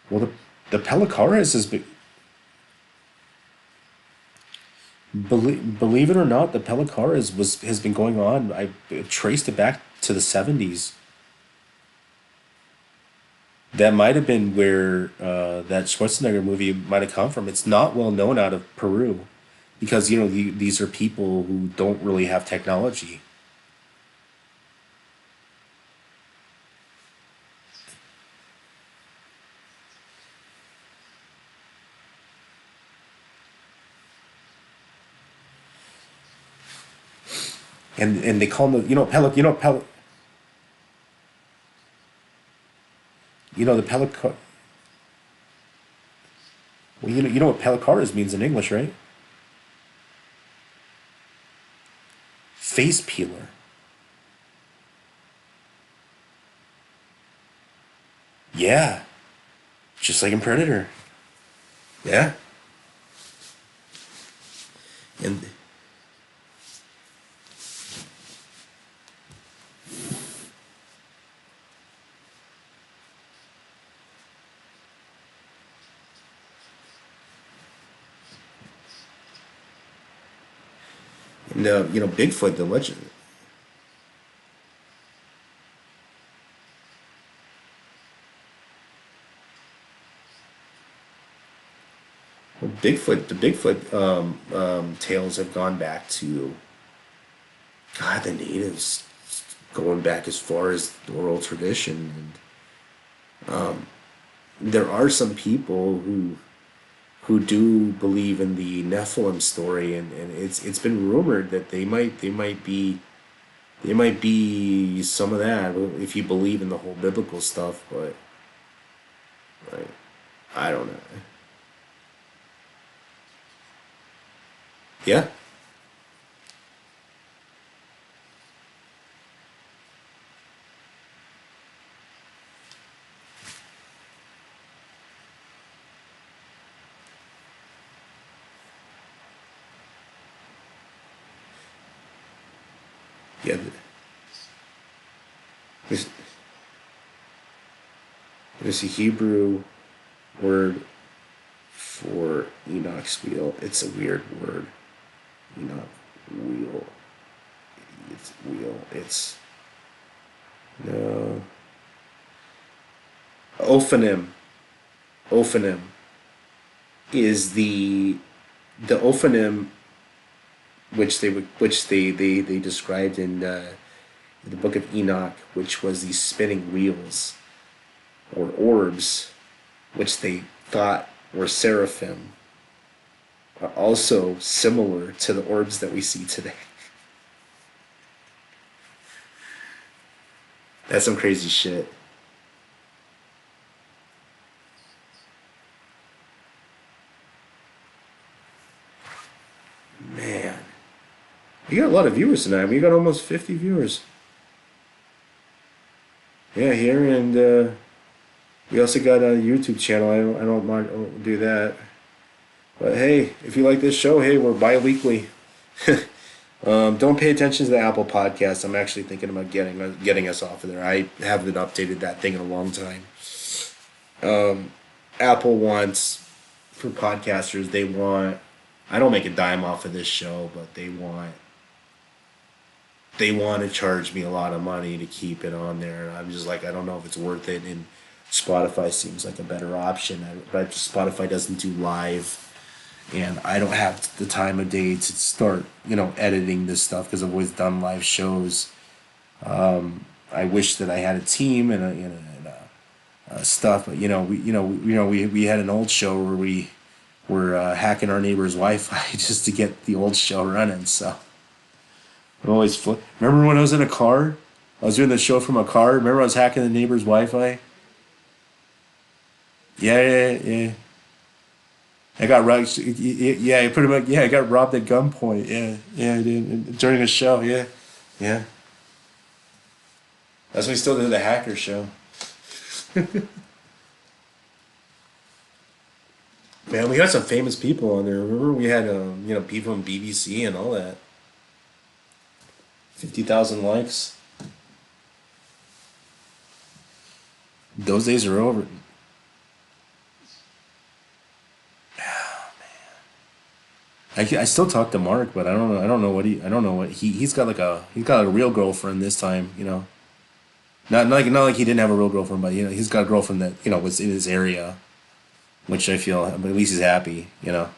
Well, the Pelicaris has been, believe it or not, the Pelicaris has been going on. I traced it back to the 70s. That might have been where that Schwarzenegger movie might have come from. It's not well known out of Peru because these are people who don't really have technology, and they call them the Pelicar. Well, you know what Pelicaris means in English, right? Face peeler. Yeah, just like in Predator. Yeah, and Bigfoot, the legend. Well, the Bigfoot tales have gone back to God, the natives, going back as far as the oral tradition. And there are some people who do believe in the Nephilim story, and it's been rumored that they might be some of that if you believe in the whole biblical stuff, but like I don't know. Yeah, yeah. There's, there's a Hebrew word for Enoch's wheel. It's a weird word. Enoch wheel. It's wheel. It's no ophonym. Ophonym is the ophonym which they described in the book of Enoch, which was these spinning wheels or orbs, which they thought were seraphim, are also similar to the orbs that we see today. That's some crazy shit. Man. We got a lot of viewers tonight. We got almost 50 viewers. Yeah, here, and we also got a YouTube channel. I don't do that. But hey, if you like this show, hey, we're bi-weekly. Don't pay attention to the Apple Podcast. I'm actually thinking about getting us off of there. I haven't updated that thing in a long time. Apple wants, for podcasters, they want. I don't make a dime off of this show, but they want to charge me a lot of money to keep it on there. And I'm just like, I don't know if it's worth it. And Spotify seems like a better option. But Spotify doesn't do live, and I don't have the time of day to start, editing this stuff because I've always done live shows. I wish that I had a team and stuff, but we had an old show where we were hacking our neighbor's Wi-Fi just to get the old show running. So I'm always remember when I was in a car? I was doing the show from a car. Remember I was hacking the neighbor's Wi-Fi? Yeah, yeah, yeah. I got robbed. Yeah, pretty much. Yeah, I got robbed at gunpoint. Yeah, yeah, I did during a show. Yeah, yeah. That's when we still did the hacker show. Man, we got some famous people on there. Remember we had people from BBC and all that. 50,000 likes. Those days are over. I still talk to Mark, but he's got a real girlfriend this time. Not like he didn't have a real girlfriend, but he's got a girlfriend that was in his area, which I feel, but at least he's happy. Yeah,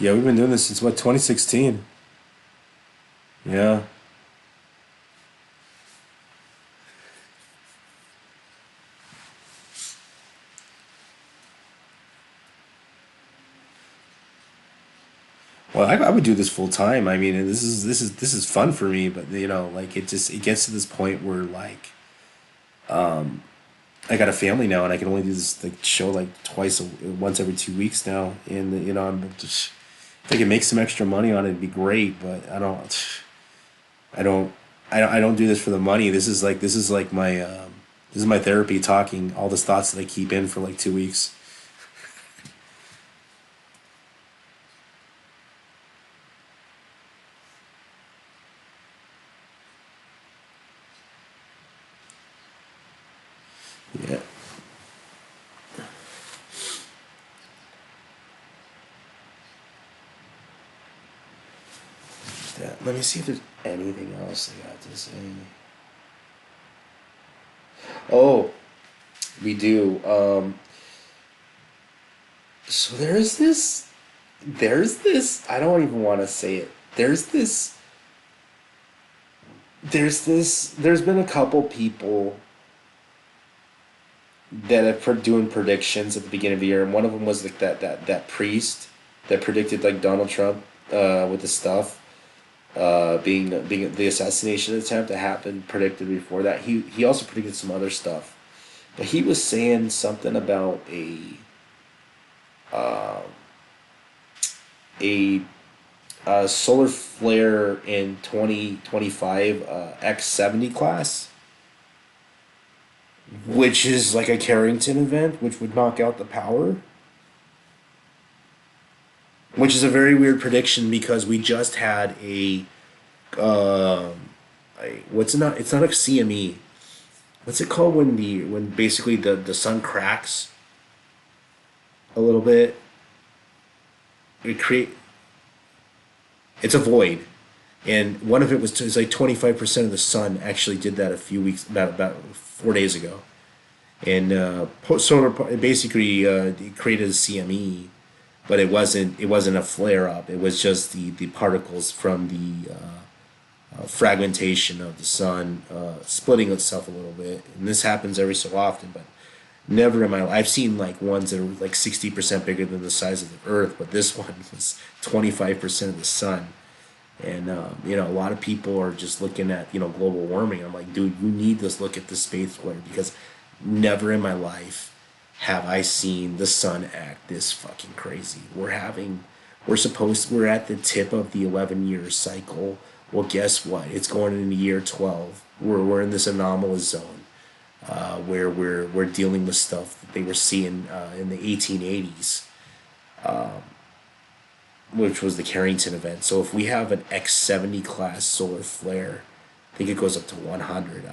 yeah, we've been doing this since what, 2016. Yeah. Well, I would do this full time. I mean, and this is fun for me, but like it gets to this point where like I got a family now, and I can only do this like show like once every 2 weeks now, and I'm just if I can make some extra money on it, it'd be great. But I don't, I don't do this for the money. This is like my therapy, talking all the thoughts that I keep in for like 2 weeks. Yeah. Let me see if there's anything else I got to say. Oh, we do. So there's this. I don't even want to say it. There's been a couple people that have doing predictions at the beginning of the year, and one of them was like that priest that predicted like Donald Trump with the stuff being the assassination attempt that happened, predicted before that. He also predicted some other stuff, but he was saying something about uh, a solar flare in 2025 X70 class, which is like a Carrington event, which would knock out the power. Which is a very weird prediction because we just had um, what's not, it's not a CME. What's it called when basically the sun cracks a little bit? It create It's a void. And one of it was like 25% of the sun actually did that a few weeks, about 4 days ago. And it basically it created a CME, but it wasn't a flare up. It was just the particles from the fragmentation of the sun splitting itself a little bit. And this happens every so often, but never in my life. I've seen like ones that are like 60% bigger than the size of the Earth, but this one was 25% of the sun. And a lot of people are just looking at global warming. I'm like, dude, you need to look at the space weather because never in my life have I seen the sun act this fucking crazy. We're at the tip of the 11-year cycle. Well, guess what? It's going into year 12. We're in this anomalous zone where we're dealing with stuff that they were seeing in the 1880s, which was the Carrington event. So if we have an X70 class solar flare, I think it goes up to 100.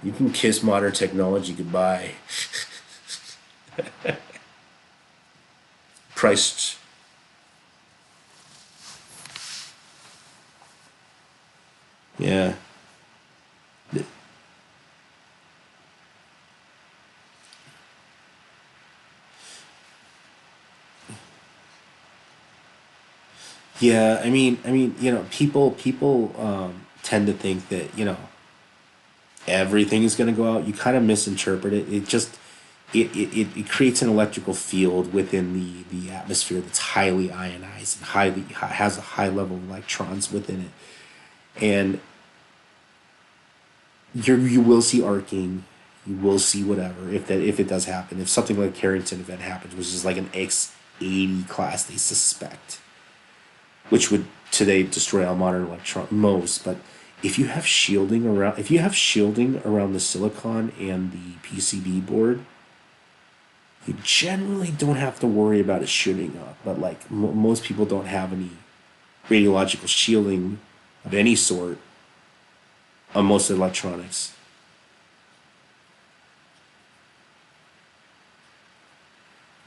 You can kiss modern technology goodbye. Price. Yeah. Yeah, I mean, people tend to think that everything is going to go out. You kind of misinterpret it. It creates an electrical field within the atmosphere that's highly ionized and has a high level of electrons within it, and you will see arcing, you will see whatever if it does happen. If something like Carrington event happens, which is like an X80 class, they suspect, which would today destroy all modern electron most. But if you have shielding around the silicon and the PCB board, you generally don't have to worry about it shooting up. But like most people don't have any radiological shielding of any sort on most electronics.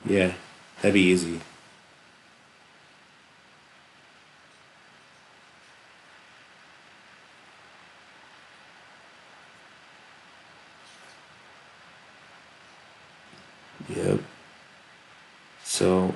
Yeah, that'd be easy. Yep. So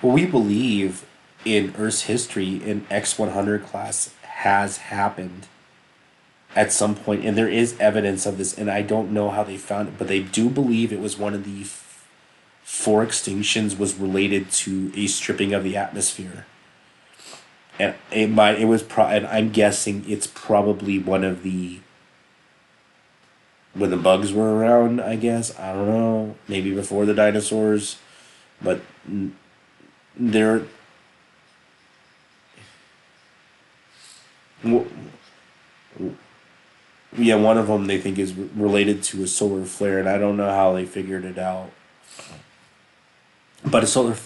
what we believe in Earth's history in X100 class has happened at some point, and there is evidence of this. And I don't know how they found it, but they do believe it was one of the four extinctions was related to a stripping of the atmosphere. And and I'm guessing it's probably one of the when the bugs were around. I guess I don't know, maybe before the dinosaurs, but there. Yeah, one of them they think is related to a solar flare, and I don't know how they figured it out. But a solar,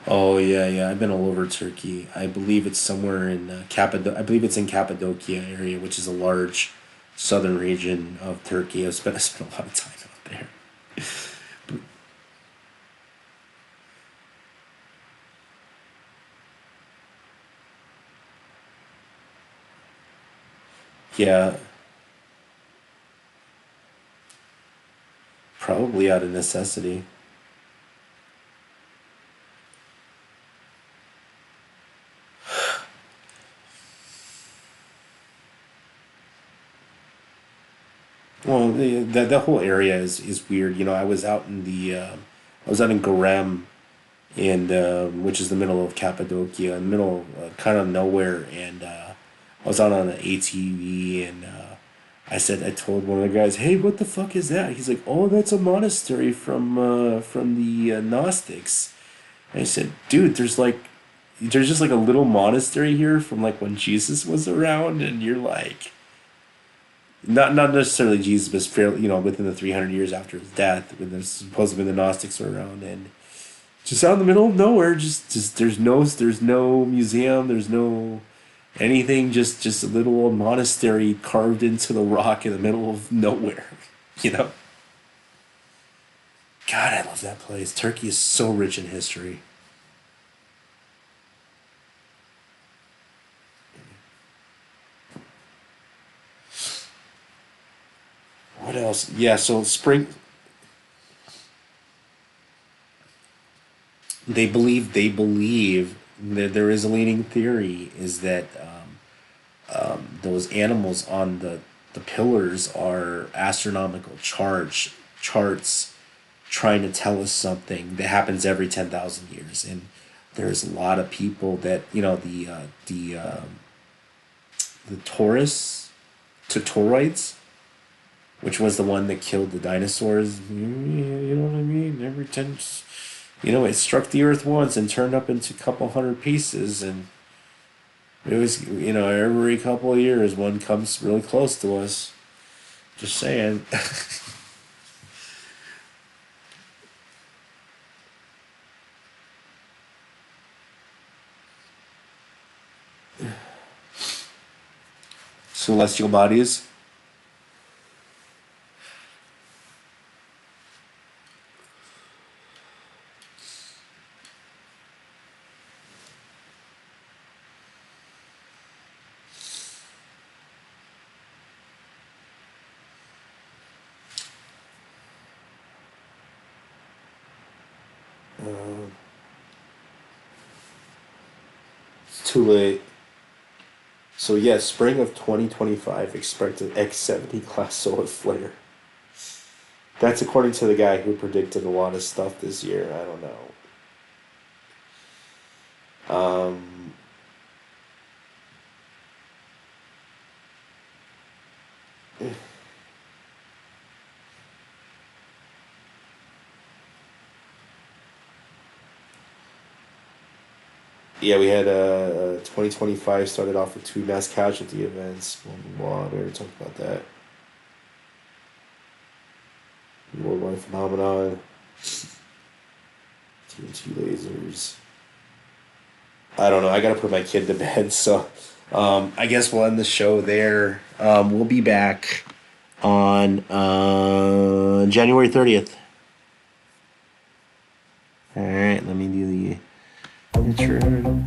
Oh yeah, yeah. I've been all over Turkey. I believe it's somewhere in I believe it's in Cappadocia area, which is a large southern region of Turkey. I spent a lot of time out there. Yeah, probably out of necessity. Well, that whole area is weird. You know, I was out in Gorem, and which is the middle of Cappadocia, in the middle of kind of nowhere, and I was out on an ATV, and I told one of the guys, "Hey, what the fuck is that?" He's like, "Oh, that's a monastery from the Gnostics." And I said, "Dude, there's just like a little monastery here from like when Jesus was around," and you're like, not necessarily Jesus, but fairly, within the 300 years after his death, when there's supposedly the Gnostics were around, and just out in the middle of nowhere, just there's no museum, there's no anything, just a little old monastery carved into the rock in the middle of nowhere, you know. God, I love that place. Turkey is so rich in history. What else? Yeah, so spring. They believe that there is a leading theory is that those animals on the pillars are astronomical charts trying to tell us something that happens every 10,000 years, and there's a lot of people that the Taurus Toroids, which was the one that killed the dinosaurs. You know what I mean? It struck the Earth once and turned up into a couple hundred pieces, and it was, every couple of years one comes really close to us. Just saying. Celestial bodies. It's too late. So yes, spring of 2025 expected X-70 class solar flare. That's according to the guy who predicted a lot of stuff this year. I don't know. Um, yeah, we had 2025 started off with two mass casualty events. Blah, blah, blah. We already talked about that. Worldwide phenomenon. TNT lasers. I don't know. I gotta put my kid to bed, so I guess we'll end the show there. We'll be back on January 30th. All right, let me do the intro.